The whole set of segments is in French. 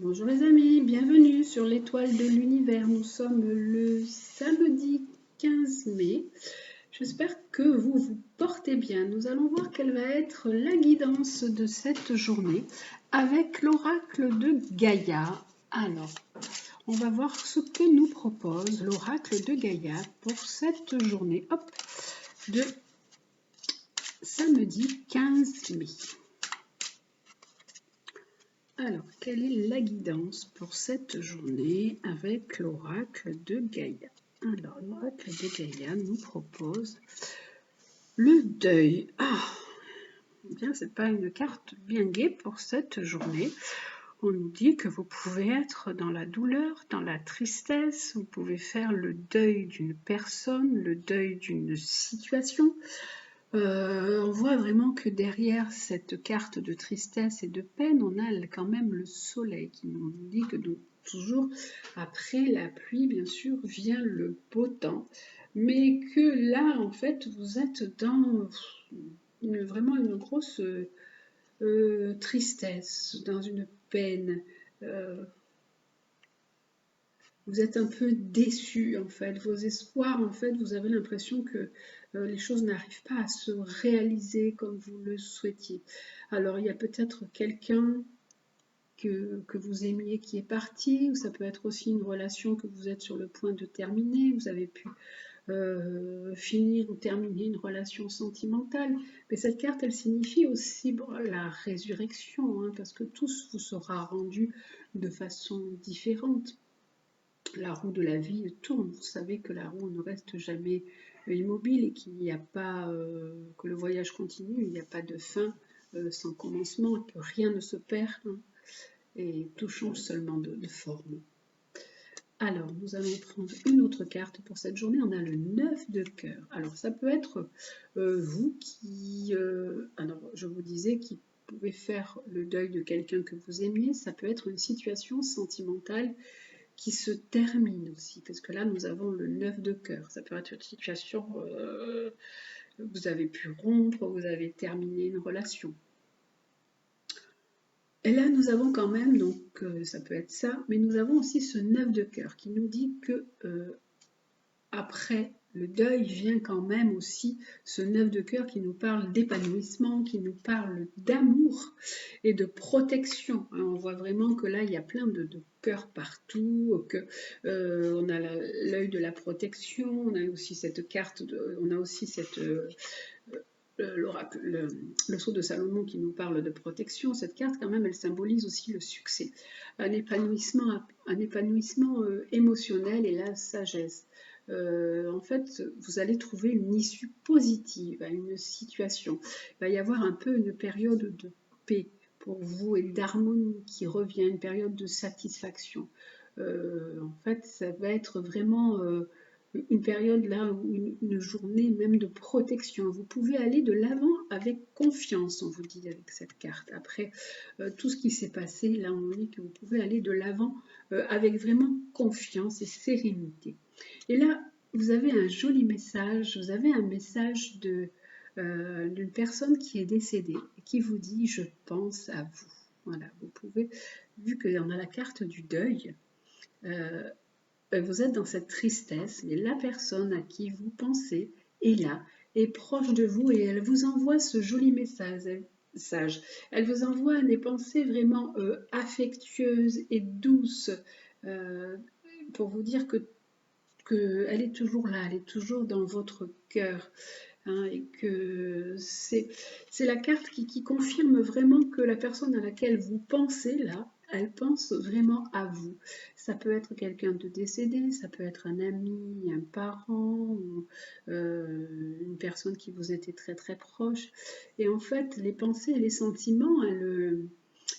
Bonjour les amis, bienvenue sur l'étoile de l'univers. Nous sommes le samedi 15 mai. J'espère que vous vous portez bien. Nous allons voir quelle va être la guidance de cette journée avec l'oracle de Gaïa. Alors, on va voir ce que nous propose l'oracle de Gaïa pour cette journée de samedi 15 mai. Alors, quelle est la guidance pour cette journée avec l'oracle de Gaïa? Alors, l'oracle de Gaïa nous propose le deuil. Bien, c'est pas une carte bien gaie pour cette journée. On nous dit que vous pouvez être dans la douleur, dans la tristesse, vous pouvez faire le deuil d'une personne, le deuil d'une situation. On voit vraiment que derrière cette carte de tristesse et de peine, on a quand même le soleil qui nous dit que donc, toujours après la pluie, bien sûr, vient le beau temps, mais que là, en fait, vous êtes dans vraiment une grosse tristesse, dans une peine. Vous êtes un peu déçu en fait, vos espoirs en fait, vous avez l'impression que les choses n'arrivent pas à se réaliser comme vous le souhaitiez. Alors il y a peut-être quelqu'un que vous aimiez qui est parti, ou ça peut être aussi une relation que vous êtes sur le point de terminer, vous avez pu finir ou terminer une relation sentimentale. Mais cette carte, elle signifie aussi la résurrection, hein, parce que tout vous sera rendu de façon différente. La roue de la vie tourne. Vous savez que la roue ne reste jamais immobile et qu'il n'y a pas, que le voyage continue, il n'y a pas de fin sans commencement, et que rien ne se perd, hein, et tout change seulement de forme. Alors, nous allons prendre une autre carte pour cette journée. On a le 9 de cœur. Alors, ça peut être vous qui... alors, je vous disais qui pouvez faire le deuil de quelqu'un que vous aimiez. Ça peut être une situation sentimentale qui se termine aussi, parce que là nous avons le 9 de cœur. Ça peut être une situation, vous avez pu rompre, vous avez terminé une relation. Et là nous avons quand même, donc ça peut être ça, mais nous avons aussi ce 9 de cœur qui nous dit que après le deuil vient quand même aussi ce 9 de cœur qui nous parle d'épanouissement, qui nous parle d'amour et de protection. On voit vraiment que là, il y a plein de cœurs partout, que on a l'œil de la protection, on a aussi cette carte, on a aussi cette... le sceau de Salomon qui nous parle de protection. Cette carte, quand même, elle symbolise aussi le succès, un épanouissement émotionnel et la sagesse. En fait, vous allez trouver une issue positive à une situation. Il va y avoir un peu une période de paix pour vous et d'harmonie qui revient, une période de satisfaction. En fait, ça va être vraiment une période là, une journée même de protection. Vous pouvez aller de l'avant avec confiance, on vous dit avec cette carte. Après tout ce qui s'est passé, là on dit que vous pouvez aller de l'avant avec vraiment confiance et sérénité. Et là, vous avez un joli message, vous avez un message d'une personne qui est décédée et qui vous dit « je pense à vous ». Voilà, vous pouvez, vu qu'on a la carte du deuil, vous êtes dans cette tristesse, mais la personne à qui vous pensez est là, est proche de vous et elle vous envoie ce joli message. Elle vous envoie des pensées vraiment affectueuses et douces pour vous dire qu'elle est toujours là, elle est toujours dans votre cœur. Hein, et que c'est la carte qui confirme vraiment que la personne à laquelle vous pensez là, elle pense vraiment à vous. Ça peut être quelqu'un de décédé, ça peut être un ami, un parent, ou, une personne qui vous était très très proche. Et en fait, les pensées et les sentiments,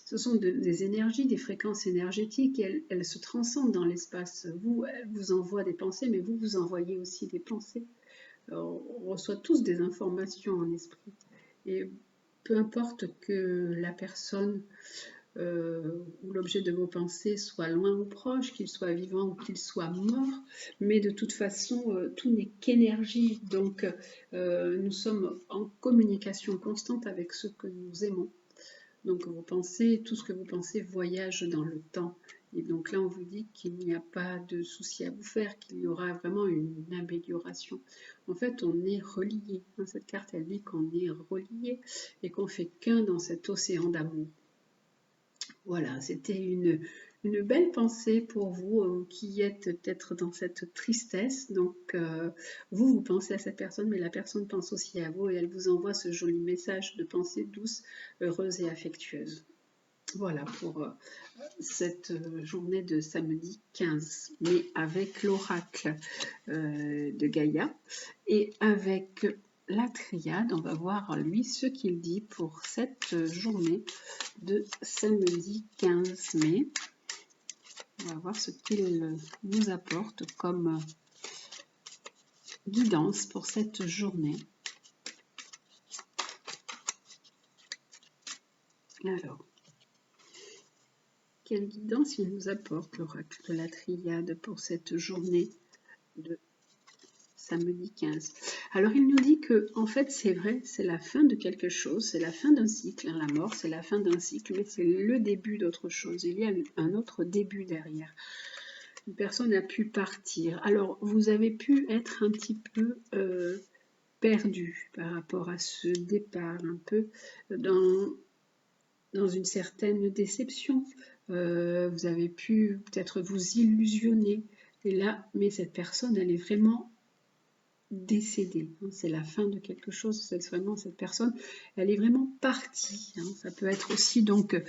ce sont des énergies, des fréquences énergétiques, et elles se transcendent dans l'espace. Vous, elle vous envoie des pensées, mais vous, vous envoyez aussi des pensées. On reçoit tous des informations en esprit. Et peu importe que la personne ou l'objet de vos pensées soit loin ou proche, qu'il soit vivant ou qu'il soit mort, mais de toute façon, tout n'est qu'énergie. Donc, nous sommes en communication constante avec ceux que nous aimons. Donc vous pensez, tout ce que vous pensez voyage dans le temps. Et donc là, on vous dit qu'il n'y a pas de souci à vous faire, qu'il y aura vraiment une amélioration. En fait, on est relié. Cette carte, elle dit qu'on est relié et qu'on fait qu'un dans cet océan d'amour. Voilà, c'était une belle pensée pour vous qui êtes peut-être dans cette tristesse. Donc, vous pensez à cette personne, mais la personne pense aussi à vous et elle vous envoie ce joli message de pensée douce, heureuse et affectueuse. Voilà pour cette journée de samedi 15 mai avec l'oracle de Gaïa et avec la triade. On va voir lui ce qu'il dit pour cette journée de samedi 15 mai. On va voir ce qu'il nous apporte comme guidance pour cette journée. Alors, quelle guidance il nous apporte, l'oracle de la triade, pour cette journée de samedi 15. Alors, il nous dit que, en fait, c'est vrai, c'est la fin de quelque chose, c'est la fin d'un cycle. La mort, c'est la fin d'un cycle, mais c'est le début d'autre chose. Il y a un autre début derrière. Une personne a pu partir. Alors, vous avez pu être un petit peu perdu par rapport à ce départ, un peu dans une certaine déception. Vous avez pu peut-être vous illusionner. Et là, mais cette personne, elle est vraiment décédée. C'est la fin de quelque chose. C'est vraiment cette personne, elle est vraiment partie. Ça peut être aussi, donc,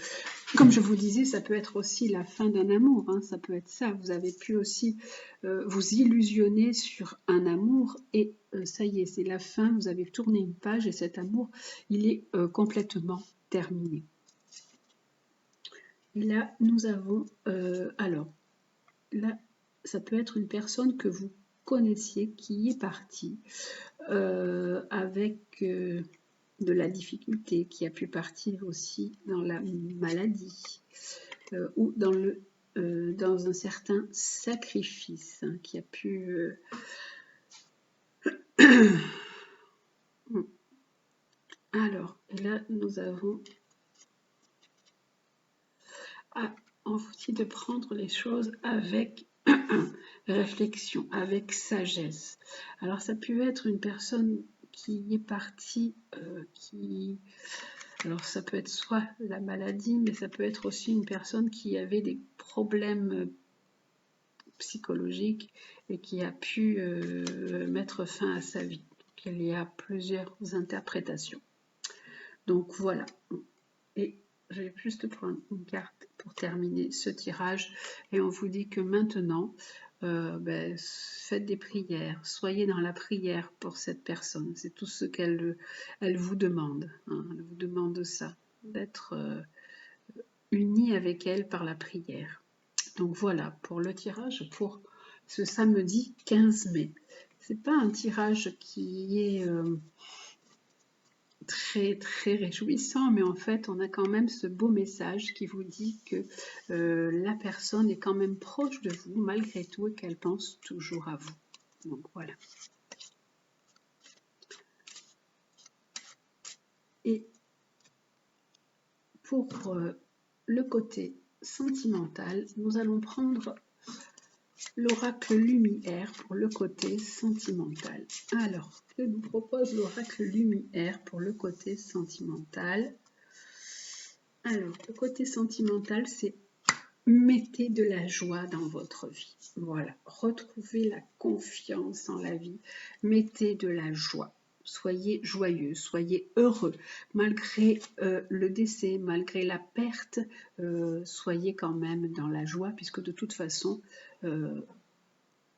comme je vous disais, ça peut être aussi la fin d'un amour. Ça peut être ça. Vous avez pu aussi vous illusionner sur un amour et ça y est, c'est la fin. Vous avez tourné une page et cet amour, il est complètement terminé. Et là, nous avons, alors, là, ça peut être une personne que vous connaissiez qui est partie avec de la difficulté, qui a pu partir aussi dans la maladie ou dans un certain sacrifice qui a pu... Alors, là, nous avons... on vous dit de prendre les choses avec réflexion, avec sagesse. Alors, ça peut être une personne qui est partie, alors ça peut être soit la maladie, mais ça peut être aussi une personne qui avait des problèmes psychologiques et qui a pu mettre fin à sa vie. Donc, il y a plusieurs interprétations. Donc voilà. Et je vais juste prendre une carte pour terminer ce tirage. Et on vous dit que maintenant, faites des prières. Soyez dans la prière pour cette personne. C'est tout ce qu'elle vous demande. Elle vous demande ça, d'être unis avec elle par la prière. Donc voilà pour le tirage pour ce samedi 15 mai. C'est pas un tirage qui est très très réjouissant, mais en fait on a quand même ce beau message qui vous dit que la personne est quand même proche de vous malgré tout et qu'elle pense toujours à vous. Donc voilà. Et pour le côté sentimental, nous allons prendre l'oracle lumière pour le côté sentimental. Alors, que nous propose l'oracle lumière pour le côté sentimental? Alors, le côté sentimental, c'est mettez de la joie dans votre vie. Voilà, retrouvez la confiance en la vie. Mettez de la joie. Soyez joyeux, soyez heureux. Malgré le décès, malgré la perte, soyez quand même dans la joie, puisque de toute façon,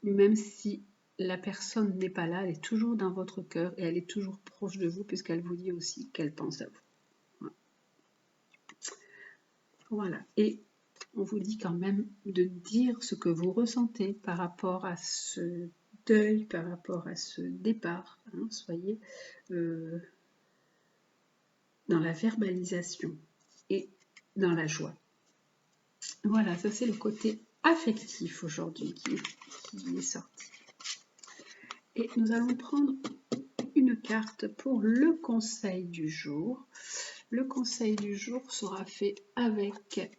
même si la personne n'est pas là, elle est toujours dans votre cœur et elle est toujours proche de vous, puisqu'elle vous dit aussi qu'elle pense à vous. Voilà. Et on vous dit quand même de dire ce que vous ressentez par rapport à ce deuil, par rapport à ce départ. Soyez dans la verbalisation et dans la joie. Voilà, ça c'est le côté affectif aujourd'hui qui est sorti. Et nous allons prendre une carte pour le conseil du jour. Le conseil du jour sera fait avec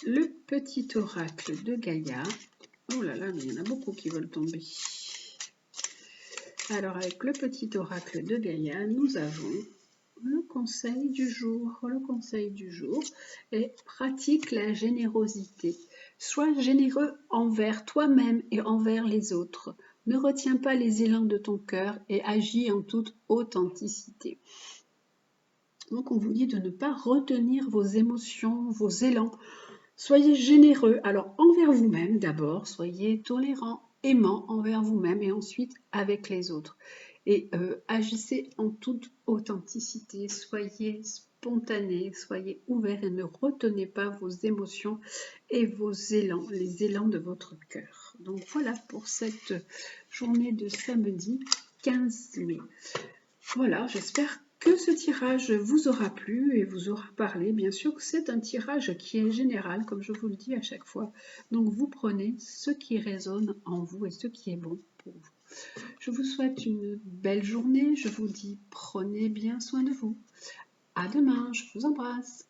le petit oracle de Gaïa. Oh là là, mais il y en a beaucoup qui veulent tomber. Alors, avec le petit oracle de Gaïa, nous avons le conseil du jour. Le conseil du jour est pratique la générosité. Sois généreux envers toi-même et envers les autres. Ne retiens pas les élans de ton cœur et agis en toute authenticité. Donc, on vous dit de ne pas retenir vos émotions, vos élans. Soyez généreux, alors envers vous-même d'abord, soyez tolérant, aimant envers vous-même et ensuite avec les autres. Et agissez en toute authenticité, soyez spontané, soyez ouvert et ne retenez pas vos émotions et vos élans, les élans de votre cœur. Donc voilà pour cette journée de samedi 15 mai. Voilà, j'espère que ce tirage vous aura plu et vous aura parlé. Bien sûr que c'est un tirage qui est général, comme je vous le dis à chaque fois. Donc vous prenez ce qui résonne en vous et ce qui est bon pour vous. Je vous souhaite une belle journée. Je vous dis prenez bien soin de vous. À demain, je vous embrasse.